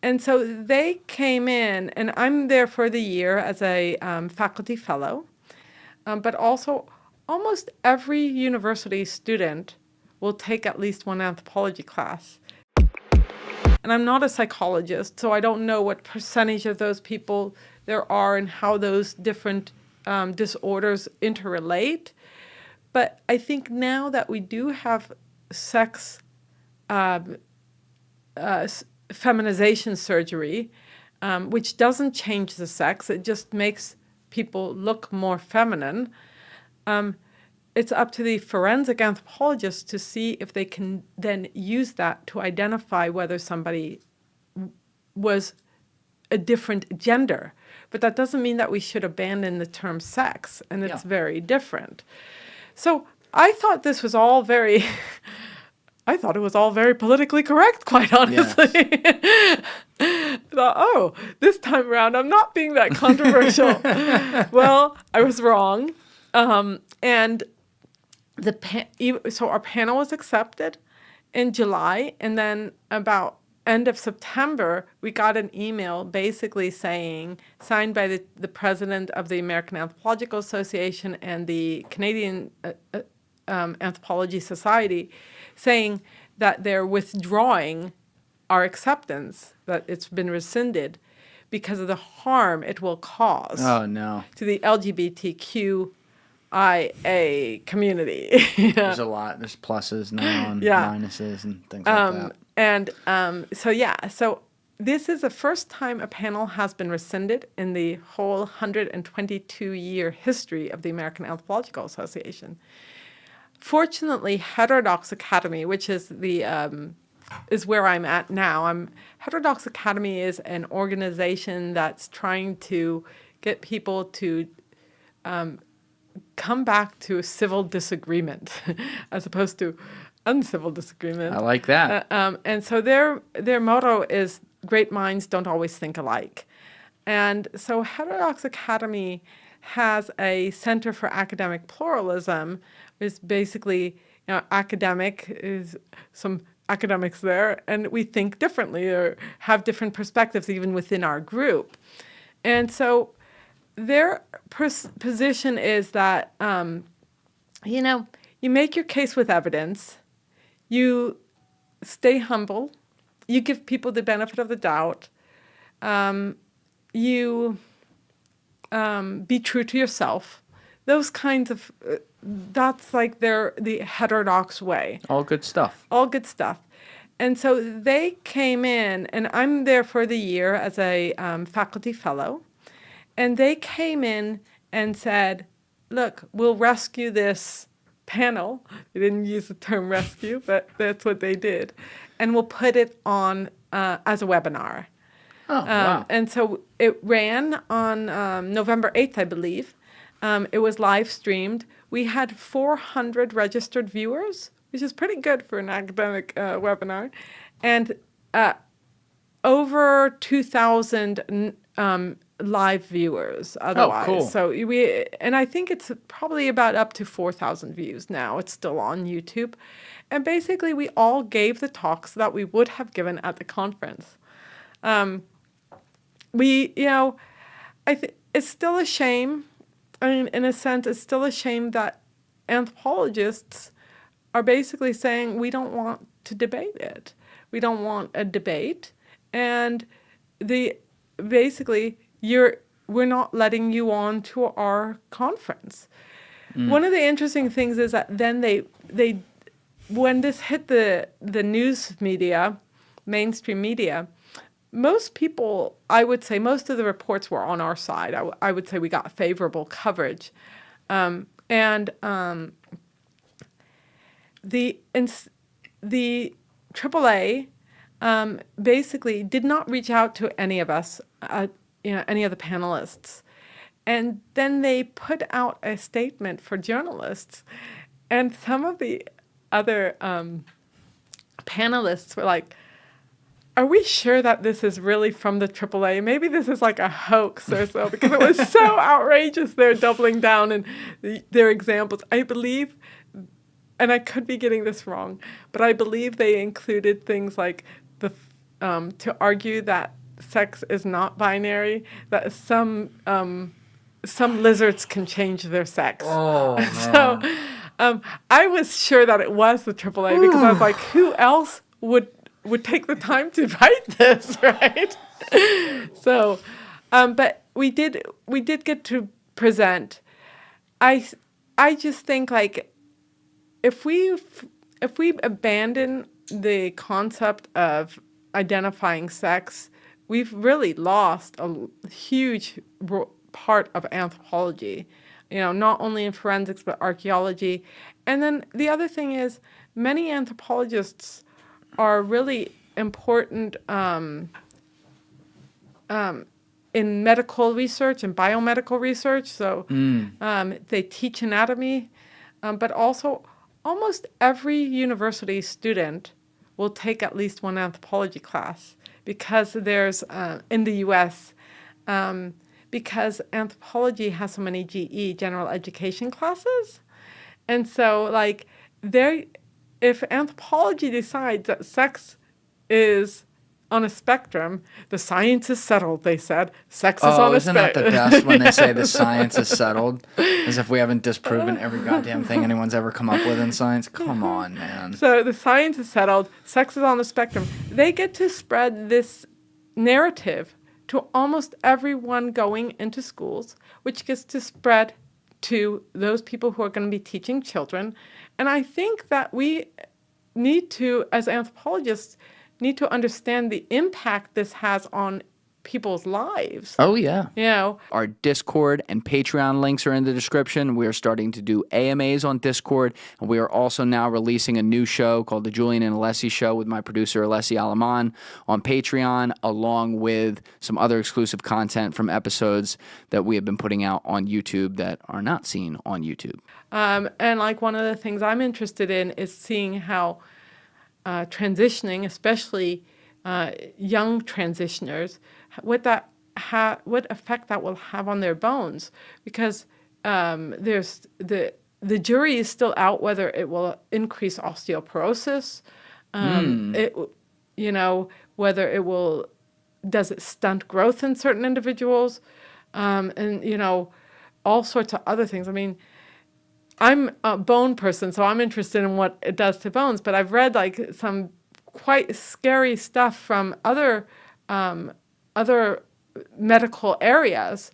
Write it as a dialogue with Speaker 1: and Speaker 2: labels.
Speaker 1: And so they came in, and I'm there for the year as a faculty fellow, but also almost every university student will take at least one anthropology class. And I'm not a psychologist, so I don't know what percentage of those people there are and how those different disorders interrelate. But I think now that we do have sex feminization surgery, which doesn't change the sex, it just makes people look more feminine. It's up to the forensic anthropologists to see if they can then use that to identify whether somebody was a different gender. But that doesn't mean that we should abandon the term sex, and it's very different. So I thought this was all very, I thought it was all very politically correct, quite honestly. Yes. I thought, oh, this time around, I'm not being that controversial. Well, I was wrong. And so our panel was accepted in July, and then about end of September, we got an email basically saying, signed by the president of the American Anthropological Association and the Canadian Anthropology Society, saying that they're withdrawing our acceptance, that it's been rescinded because of the harm it will cause to the LGBTQIA community.
Speaker 2: There's a lot. There's pluses now and minuses and things like that.
Speaker 1: And so this is the first time a panel has been rescinded in the whole 122-year history of the American Anthropological Association. Fortunately, Heterodox Academy, which is is where I'm at now. Heterodox Academy is an organization that's trying to get people to come back to a civil disagreement as opposed to uncivil disagreement.
Speaker 2: I like that.
Speaker 1: And so their motto is great minds don't always think alike. And so Heterodox Academy has a Center for Academic Pluralism, which is basically, academic is some academics there, and we think differently or have different perspectives even within our group. And so their position is that, you make your case with evidence, you stay humble, you give people the benefit of the doubt, you be true to yourself. Those kinds of, that's like the heterodox way.
Speaker 2: All good stuff.
Speaker 1: All good stuff. And so they came in, and I'm there for the year as a faculty fellow, and they came in and said, look, we'll rescue this panel. They didn't use the term rescue, but that's what they did. And we'll put it on as a webinar.
Speaker 2: Oh, wow.
Speaker 1: And so it ran on November 8th, I believe. It was live streamed. We had 400 registered viewers, which is pretty good for an academic webinar, and over 2,000 live viewers otherwise.
Speaker 2: Oh, cool.
Speaker 1: So and I think it's probably about up to 4,000 views now. It's still on YouTube. And basically we all gave the talks that we would have given at the conference. It's still a shame. I mean, in a sense, it's still a shame that anthropologists are basically saying we don't want to debate it. We don't want a debate. And we're not letting you on to our conference. One of the interesting things is that then they when this hit the news media, mainstream media, most people, I would say, most of the reports were on our side. I would say we got favorable coverage. The AAA basically did not reach out to any of us, any of the panelists. And then they put out a statement for journalists. And some of the other panelists were like, are we sure that this is really from the AAA? Maybe this is like a hoax or so, because it was so outrageous. They're doubling down in their examples. I believe, and I could be getting this wrong, but I believe they included things like to argue that sex is not binary, that some lizards can change their sex.
Speaker 2: Oh,
Speaker 1: So I was sure that it was the AAA because I was like, who else would take the time to write this, right? So, but we did get to present. I just think like if we abandon the concept of identifying sex, we've really lost a huge part of anthropology, not only in forensics, but archaeology. And then the other thing is many anthropologists are really important in medical research and biomedical research. So they teach anatomy, but also almost every university student will take at least one anthropology class because there's, in the US, because anthropology has so many GE, general education classes. And so, like, if anthropology decides that sex is on a spectrum, the science is settled, they said. Sex is on a
Speaker 2: isn't that the
Speaker 1: spectrum.
Speaker 2: best when they say the science is settled? As if we haven't disproven every goddamn thing anyone's ever come up with in science. Come on, man.
Speaker 1: So the science is settled, sex is on the spectrum. They get to spread this narrative to almost everyone going into schools, which gets to spread to those people who are going to be teaching children. And I think that we need to, as anthropologists, need to understand the impact this has on people's lives.
Speaker 2: Oh, yeah.
Speaker 3: Our Discord and Patreon links are in the description. We are starting to do AMAs on Discord, and we are also now releasing a new show called The Julian and Alessi Show with my producer, Alessi Alaman, on Patreon, along with some other exclusive content from episodes that we have been putting out on YouTube that are not seen on YouTube.
Speaker 1: And like one of the things I'm interested in is seeing how transitioning, especially young transitioners, what effect that will have on their bones, because there's the jury is still out whether it will increase osteoporosis, whether does it stunt growth in certain individuals, and all sorts of other things. I mean, I'm a bone person, so I'm interested in what it does to bones, but I've read like some quite scary stuff from other medical areas